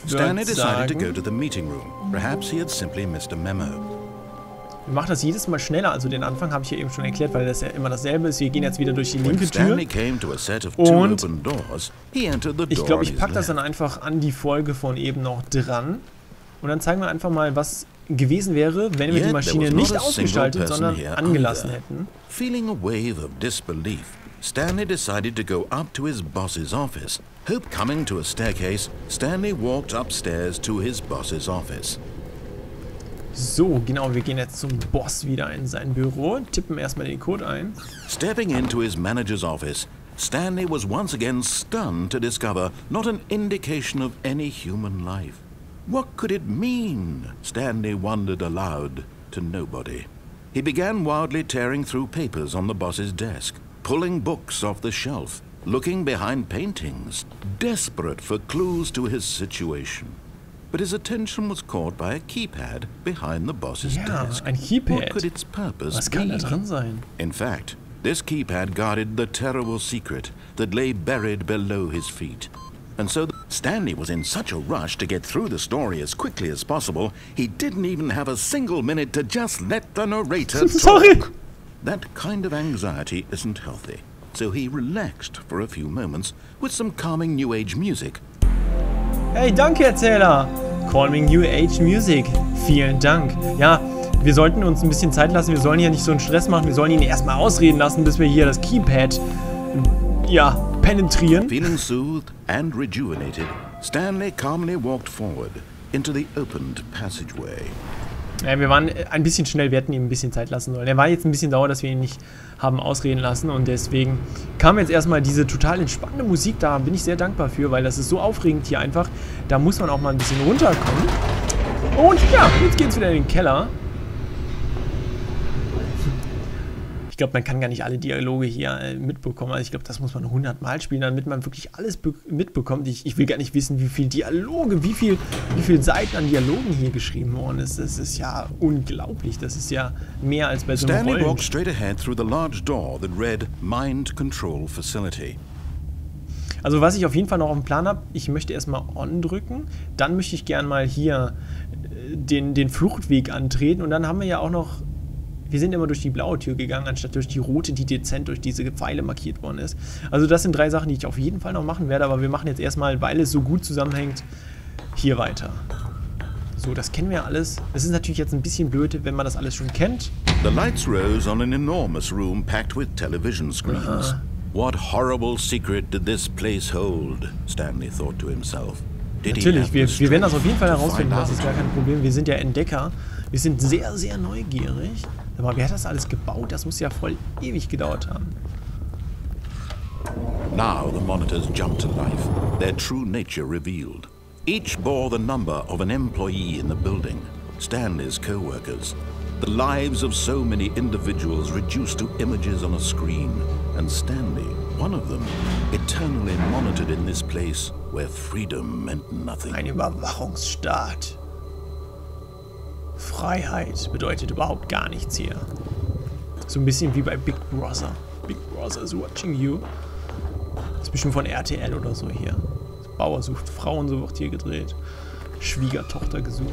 Stanley decided to go to the meeting room. Perhaps he had simply missed a memo. Wir machen das jedes Mal schneller, also den Anfang habe ich ja eben schon erklärt, weil das ja immer dasselbe ist. Wir gehen jetzt wieder durch die linke Tür. Und ich glaube, ich packe das dann einfach an die Folge von eben noch dran. Und dann zeigen wir einfach mal, was gewesen wäre, wenn wir die Maschine nicht ausgeschaltet, sondern angelassen hätten. Feeling a wave of disbelief, Stanley decided to go up to his boss's office. Hope coming to a staircase, Stanley walked upstairs to his boss's office. So, genau, wir gehen jetzt zum Boss wieder in sein Büro, tippen erstmal den Code ein. Stepping into his manager's office, Stanley was once again stunned to discover not an indication of any human life. What could it mean? Stanley wondered aloud to nobody. He began wildly tearing through papers on the boss's desk, pulling books off the shelf, looking behind paintings, desperate for clues to his situation. But his attention was caught by a keypad behind the boss's desk. Ein Keypad. What could its purpose Was kann be? da drin sein? In fact, this keypad guarded the terrible secret that lay buried below his feet. And so Stanley was in such a rush to get through the story as quickly as possible, he didn't even have a single minute to just let the narrator talk. That kind of anxiety isn't healthy, so he relaxed for a few moments with some calming New Age music. Hey, danke, Erzähler! Calming New Age Music. Vielen Dank. Ja, wir sollten uns ein bisschen Zeit lassen. Wir sollen hier nicht so einen Stress machen. Wir sollen ihn erstmal ausreden lassen, bis wir hier das Keypad, ja, penetrieren. Feeling soothed and rejuvenated, Stanley calmly walked forward into the opened passageway. Ja, wir waren ein bisschen schnell, wir hätten ihm ein bisschen Zeit lassen sollen. Er war jetzt ein bisschen sauer, dass wir ihn nicht haben ausreden lassen und deswegen kam jetzt erstmal diese total entspannende Musik, da bin ich sehr dankbar für, weil das ist so aufregend hier einfach. Da muss man auch mal ein bisschen runterkommen. Und ja, jetzt geht's wieder in den Keller. Ich glaube, man kann gar nicht alle Dialoge hier mitbekommen. Also ich glaube, das muss man 100-mal spielen, damit man wirklich alles mitbekommt. Ich will gar nicht wissen, wie viel Dialoge, wie viel Seiten an Dialogen hier geschrieben worden ist. Das ist ja unglaublich. Das ist ja mehr als bei so einem Stanley walked straight ahead through the large door that read Mind Control Facility. Also was ich auf jeden Fall noch auf dem Plan habe, ich möchte erstmal On drücken, dann möchte ich gern mal hier den Fluchtweg antreten und dann haben wir ja auch noch. Wir sind immer durch die blaue Tür gegangen, anstatt durch die rote, die dezent durch diese Pfeile markiert worden ist. Also das sind 3 Sachen, die ich auf jeden Fall noch machen werde, aber wir machen jetzt erstmal, weil es so gut zusammenhängt, hier weiter. So, das kennen wir alles. Es ist natürlich jetzt ein bisschen blöd, wenn man das alles schon kennt. The lights rose on an enormous room packed with television screens. What horrible secret did this place hold? Stanley thought to himself. Natürlich, wir werden das auf jeden Fall herausfinden, das ist gar kein Problem. Wir sind ja Entdecker. Wir sind sehr, sehr neugierig. Aber wer hat das alles gebaut? Das muss ja voll ewig gedauert haben. Now the monitors jumped to life, their true nature revealed. Each bore the number of an employee in the building, Stanley's co-workers. The lives of so many individuals reduced to images on a screen, and Stanley, one of them, eternally monitored in this place where freedom meant nothing. Ein Überwachungsstaat. Freiheit bedeutet überhaupt gar nichts hier. So ein bisschen wie bei Big Brother. Big Brother is watching you. Das ist bestimmt von RTL oder so hier. Bauer sucht Frauen, so wird hier gedreht. Schwiegertochter gesucht.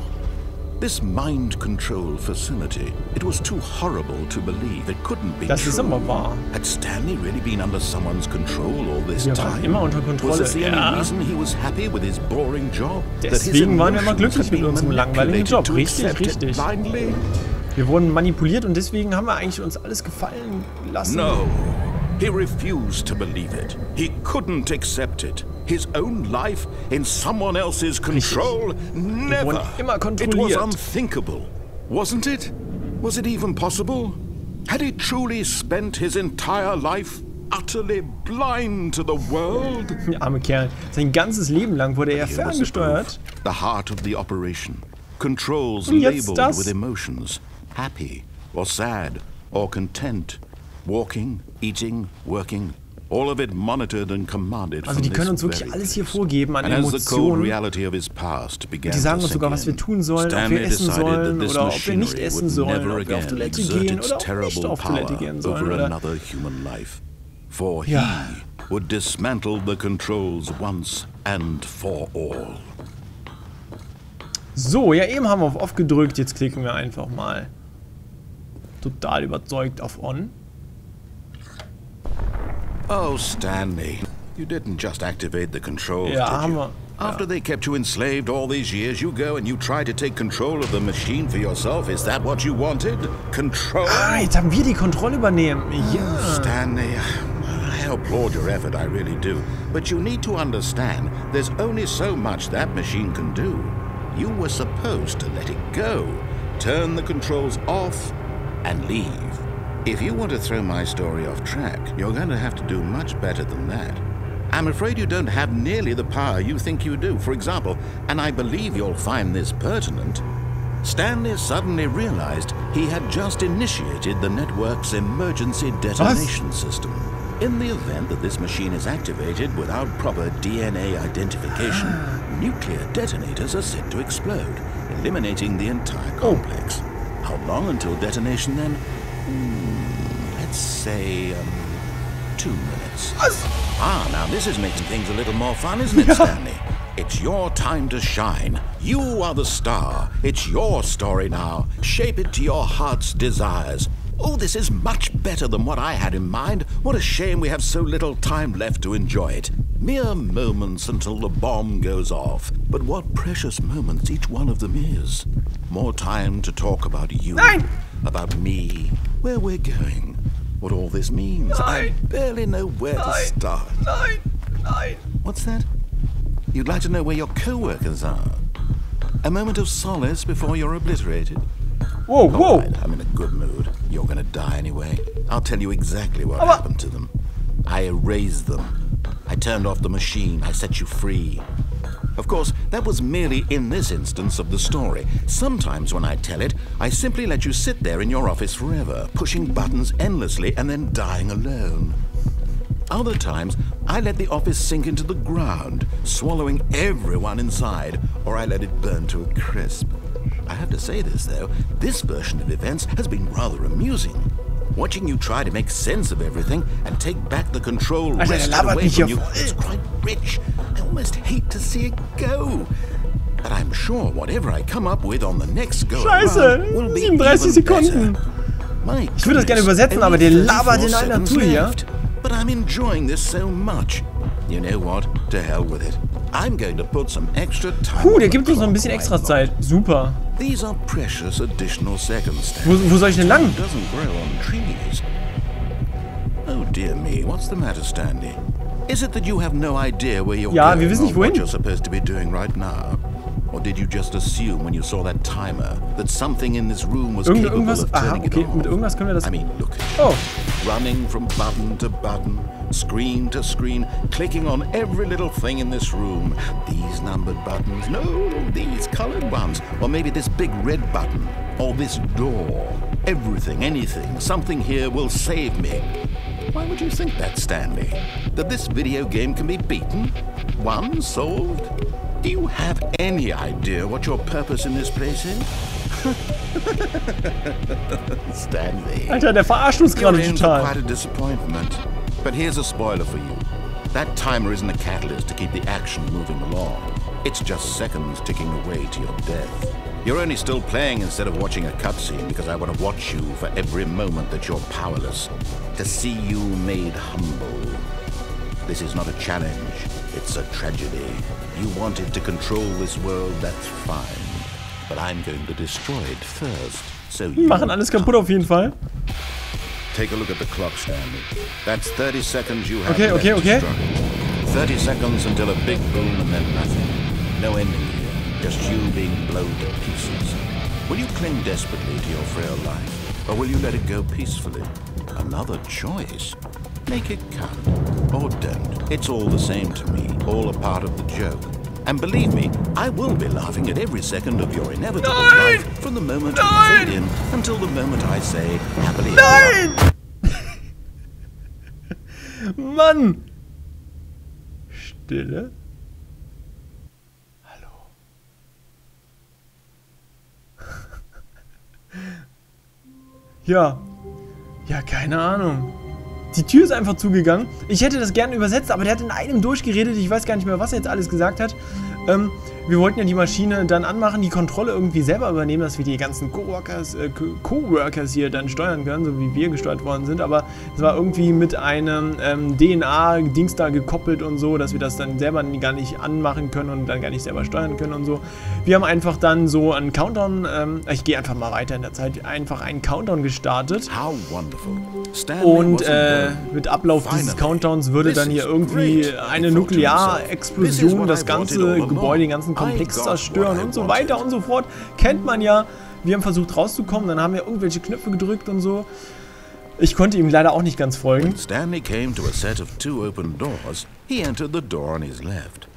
This mind control facility, it was too horrible to believe. It couldn't be Das true. ist aber wahr. Had Stanley really been under someone's control all this Wir time? waren immer unter Kontrolle. Was this the only reason he was happy with his boring job? Deswegen waren wir immer glücklich mit unserem langweiligen Job. Richtig, richtig. Wir wurden manipuliert und deswegen haben wir eigentlich uns alles gefallen lassen. No, he refused to believe it. He couldn't accept it. His own life in someone else's control? Never. Wir wurden immer It was kontrolliert. unthinkable, wasn't it? Was it even possible? Had he truly spent his entire life utterly blind to the world? Der arme Kerl. Sein ganzes Leben lang wurde er Here was the ferngesteuert. proof. The heart of the operation. Controls Und jetzt labeled das. with emotions. Happy or sad or content. Walking, eating, working. All of it monitored and commanded Also die können uns wirklich alles hier vorgeben an Emotionen. Die sagen uns sogar, was wir tun sollen, ob wir essen sollen oder ob wir nicht essen sollen, ob wir auf Toilette gehen oder ob wir nicht auf Toilette gehen sollen. Oder For he would dismantle the controls once and for all. So, ja, eben haben wir auf Off gedrückt. Jetzt klicken wir einfach mal total überzeugt auf On. Oh, Stanley, you didn't just activate the controls, Ja, did haben you? wir. After they kept you enslaved all these years, you go and you try to take control of the machine for yourself. Is that what you wanted? Control? Ah, jetzt haben wir die Kontrolle übernehmen. Ja. Stanley, I applaud your effort, I really do. But you need to understand, there's only so much that machine can do. You were supposed to let it go, turn the controls off, and leave. If you want to throw my story off track, you're going to have to do much better than that. I'm afraid you don't have nearly the power you think you do. For example, and I believe you'll find this pertinent, Stanley suddenly realized he had just initiated the network's emergency detonation system. In the event that this machine is activated without proper DNA identification, nuclear detonators are set to explode, eliminating the entire complex. How long until detonation then? Let's say, 2 minutes. Now this is making things a little more fun, isn't it, Stanley? It's your time to shine. You are the star. It's your story now. Shape it to your heart's desires. Oh, this is much better than what I had in mind. What a shame we have so little time left to enjoy it. Mere moments until the bomb goes off. But what precious moments each one of them is. More time to talk about you. Nein! About me. Where we're going. What all this means. I barely know where to start. Nein. What's that? You'd like to know where your co-workers are? A moment of solace before you're obliterated? Whoa, whoa. All right, I'm in a good mood. You're gonna die anyway. I'll tell you exactly what happened to them. I erased them. I turned off the machine. I set you free. Of course, that was merely in this instance of the story. Sometimes when I tell it, I simply let you sit there in your office forever, pushing buttons endlessly and then dying alone. Other times, I let the office sink into the ground, swallowing everyone inside, or I let it burn to a crisp. I have to say this, though, this version of events has been rather amusing. Watching you try to make sense of everything and take back the control wrested away from you is quite rich. I almost hate to see it go. But I'm sure whatever I come up with on the next go Scheiße, will be 37 Sekunden. My Ich würde das gerne übersetzen, aber der labert in einer Tour hier. But I'm enjoying this so much. You know what? To hell with it. I'm going to put some extra time. Der gibt uns noch ein bisschen extra Zeit. Super. These are precious additional seconds. Wo soll ich denn lang? Doesn't grow on trees. Oh dear me, what's the matter, Stanley? Is it that you have no idea where you're Ja, going wir wissen nicht or what wohin. you're supposed to be doing right now? Or did you just assume when you saw that timer that something in this room was capable Irgendwas. of Aha, turning okay, it off? mit irgendwas können wir das. I mean, look. Oh. Running from button to button, screen to screen, clicking on every little thing in this room. These numbered buttons, no, these colored ones. Or maybe this big red button, or this door. Everything, anything, something here will save me. Why would you think that, Stanley? That this video game can be beaten? Won? Solved? Do you have any idea what your purpose in this place is? Stanley. Alter, der verarscht uns You're gerade in for total. quite a disappointment. But here's a spoiler for you. That timer isn't a catalyst to keep the action moving along. It's just seconds ticking away to your death. You're only still playing instead of watching a cutscene because I want to watch you for every moment that you're powerless. To see you made humble. This is not a challenge. It's a tragedy. You wanted to control this world, that's fine. But I'm going to destroy it first. So you Machen alles kaputt auf jeden Fall. Take a look at the clock, Stanley. That's 30 seconds you have Okay, left okay, okay. to struggle. 30 seconds until a big boom and then nothing. No ending here. Just you being blown to pieces. Will you cling desperately to your frail life? Or will you let it go peacefully? Another choice. Make it count. Or don't. It's all the same to me. All a part of the joke. And believe me, I will be laughing at every second of your inevitable life from the moment you fade in until the moment I say happily ever. Nein! Mann! Stille. Hallo. Ja. Ja, keine Ahnung. Die Tür ist einfach zugegangen. Ich hätte das gerne übersetzt, aber der hat in einem durchgeredet. Ich weiß gar nicht mehr, was er jetzt alles gesagt hat. wir wollten ja die Maschine dann anmachen, die Kontrolle irgendwie selber übernehmen, dass wir die ganzen Coworkers hier dann steuern können, so wie wir gesteuert worden sind. Aber es war irgendwie mit einem DNA-Dings da gekoppelt und so, dass wir das dann selber gar nicht anmachen können und dann gar nicht selber steuern können und so. Wir haben einfach dann so einen Countdown, ich gehe einfach mal weiter in der Zeit, einfach einen Countdown gestartet. Und mit Ablauf dieses Countdowns würde dann hier irgendwie eine Nuklearexplosion das ganze Gebäude, den ganzen Komplex zerstören und so weiter und so fort. Kennt man ja. Wir haben versucht rauszukommen, dann haben wir irgendwelche Knöpfe gedrückt und so. Ich konnte ihm leider auch nicht ganz folgen. Stanley came to a set of 2 open doors. He entered the door on his left.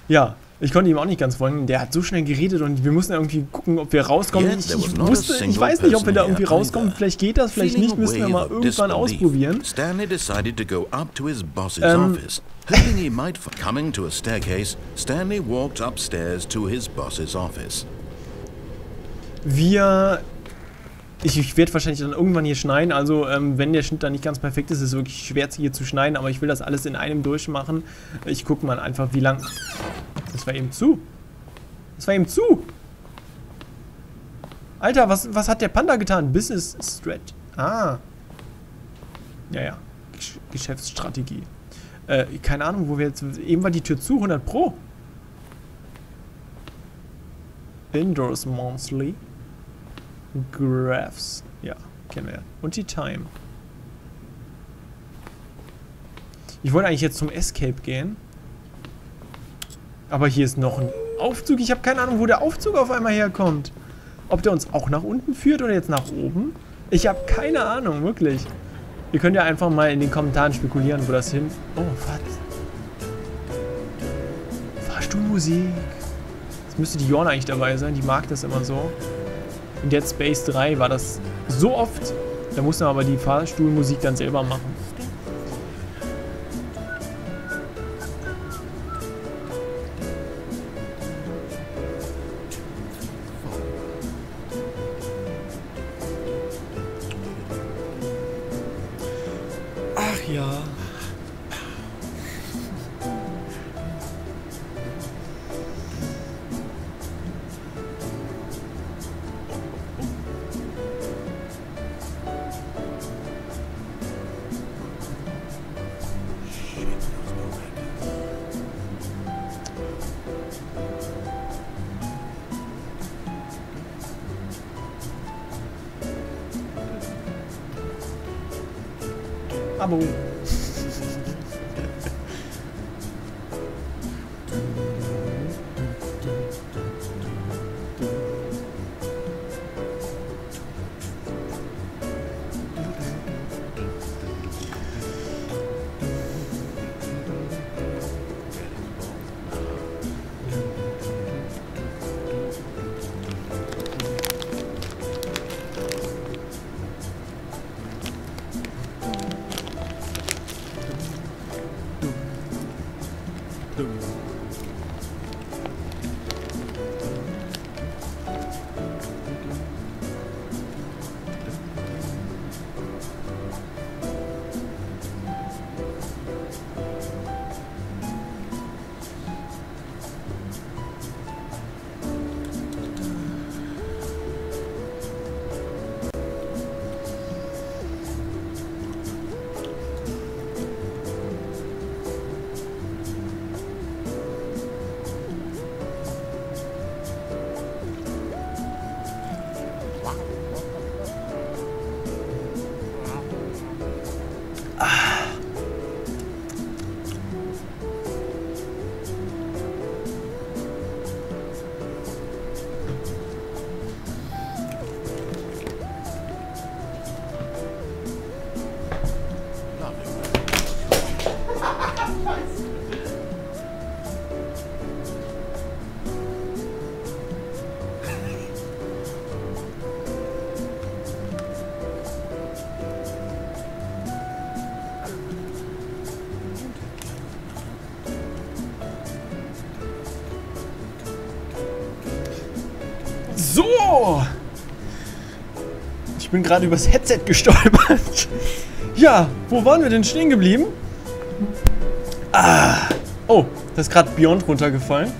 Ja, ich konnte ihm auch nicht ganz folgen. Der hat so schnell geredet und wir mussten irgendwie gucken, ob wir rauskommen. Ich weiß nicht, ob wir da irgendwie rauskommen. Vielleicht geht das, vielleicht nicht. Müssen wir mal irgendwann ausprobieren. Stanley decided to go up to his boss's office. Hoping he might coming to a staircase, Stanley walked upstairs to his boss's office. Ich werde wahrscheinlich dann irgendwann hier schneiden, also wenn der Schnitt dann nicht ganz perfekt ist, ist es wirklich schwer hier zu schneiden, aber ich will das alles in einem durchmachen. Ich gucke mal einfach, wie lang... Das war eben zu. Das war eben zu. Alter, was hat der Panda getan? Business Strat. Ah. Ja. Geschäftsstrategie. Keine Ahnung, wo wir jetzt... Eben war die Tür zu, 100 Pro. Indoors Monthly. Graphs. Ja, kennen wir. Und die Time. Ich wollte eigentlich jetzt zum Escape gehen. Aber hier ist noch ein Aufzug. Ich habe keine Ahnung, wo der Aufzug auf einmal herkommt. Ob der uns auch nach unten führt oder jetzt nach oben? Ich habe keine Ahnung, wirklich. Ihr könnt ja einfach mal in den Kommentaren spekulieren, wo das hin... Oh, was? Fahrstuhlmusik. Jetzt müsste die Jorn eigentlich dabei sein. Die mag das immer so. In Dead Space 3 war das so oft. Da musste man aber die Fahrstuhlmusik dann selber machen. Ach ja. Abo. So! Ich bin gerade übers Headset gestolpert. Ja, wo waren wir denn stehen geblieben? Ah! Oh, da ist gerade Beyond runtergefallen.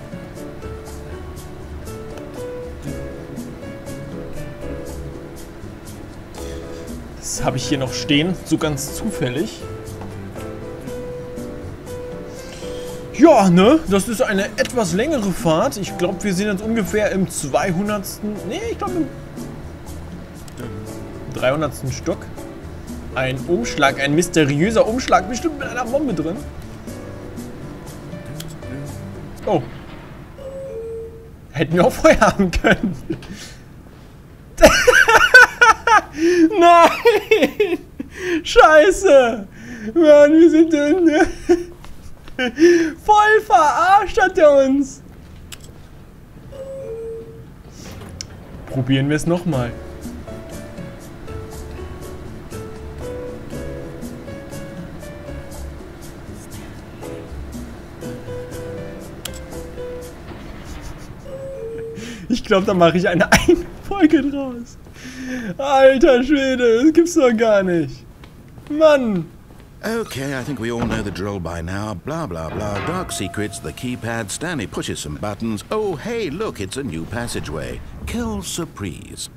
Was habe ich hier noch stehen? So ganz zufällig. Ja, ne? Das ist eine etwas längere Fahrt. Ich glaube, wir sind jetzt ungefähr im 200. Nee, ich glaube im 300. Stock. Ein Umschlag, ein mysteriöser Umschlag, bestimmt mit einer Bombe drin. Oh. Hätten wir auch Feuer haben können. Nein! Scheiße! Mann, wir sind drin. Voll verarscht hat er uns. Probieren wir es nochmal. Ich glaube, da mache ich eine Folge draus. Alter Schwede, das gibt's doch gar nicht. Mann. Okay, I think we all know the drill by now. Blah, blah, blah. Dark secrets, the keypad. Stanley pushes some buttons. Oh, hey, look, it's a new passageway. Kill surprise.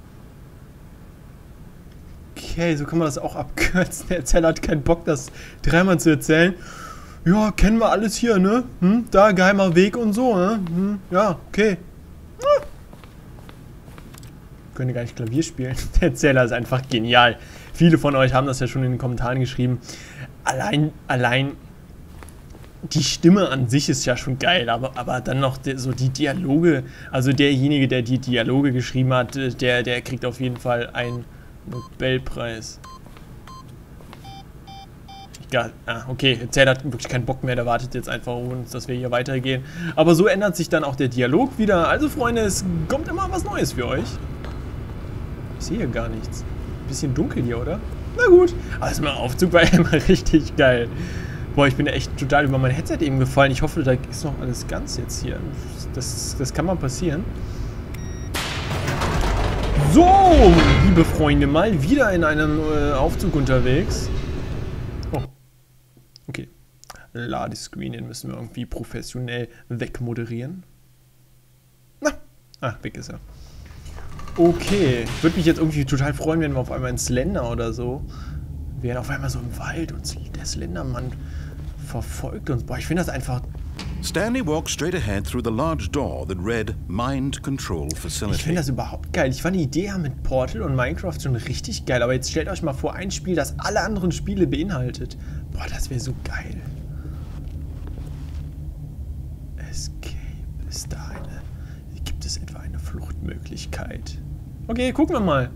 Okay, so kann man das auch abkürzen. Der Erzähler hat keinen Bock, das dreimal zu erzählen. Ja, kennen wir alles hier, ne? Da, geheimer Weg und so, ne? Ja, okay. Könnte gar nicht Klavier spielen. Der Erzähler ist einfach genial. Viele von euch haben das ja schon in den Kommentaren geschrieben. Allein die Stimme an sich ist ja schon geil, aber dann noch so die Dialoge. Also derjenige, der die Dialoge geschrieben hat, der kriegt auf jeden Fall einen Nobelpreis. Ja, okay, Erzähler hat wirklich keinen Bock mehr, der wartet jetzt einfach auf uns, dass wir hier weitergehen. Aber so ändert sich dann auch der Dialog wieder. Also Freunde, es kommt immer was Neues für euch. Ich sehe hier gar nichts. Bisschen dunkel hier, oder? Na gut. Aber ist mein Aufzug war immer richtig geil. Boah, ich bin echt total über mein Headset eben gefallen. Ich hoffe, da ist noch alles ganz jetzt hier. Das kann mal passieren. So, liebe Freunde, mal wieder in einem Aufzug unterwegs. Oh. Okay. Ladescreen, den müssen wir irgendwie professionell wegmoderieren. Na. Weg ist er. Okay, würde mich jetzt irgendwie total freuen, wenn wir auf einmal in Slender oder so wären, auf einmal so im Wald und der Slendermann verfolgt uns. Boah, ich finde das einfach... Stanley walked straight ahead through the large door that read Mind Control Facility. Ich finde das überhaupt geil. Ich fand die Idee mit Portal und Minecraft schon richtig geil, aber jetzt stellt euch mal vor, ein Spiel, das alle anderen Spiele beinhaltet. Boah, das wäre so geil. Escape, ist da eine... Gibt es etwa eine Fluchtmöglichkeit? Okay, gucken wir mal.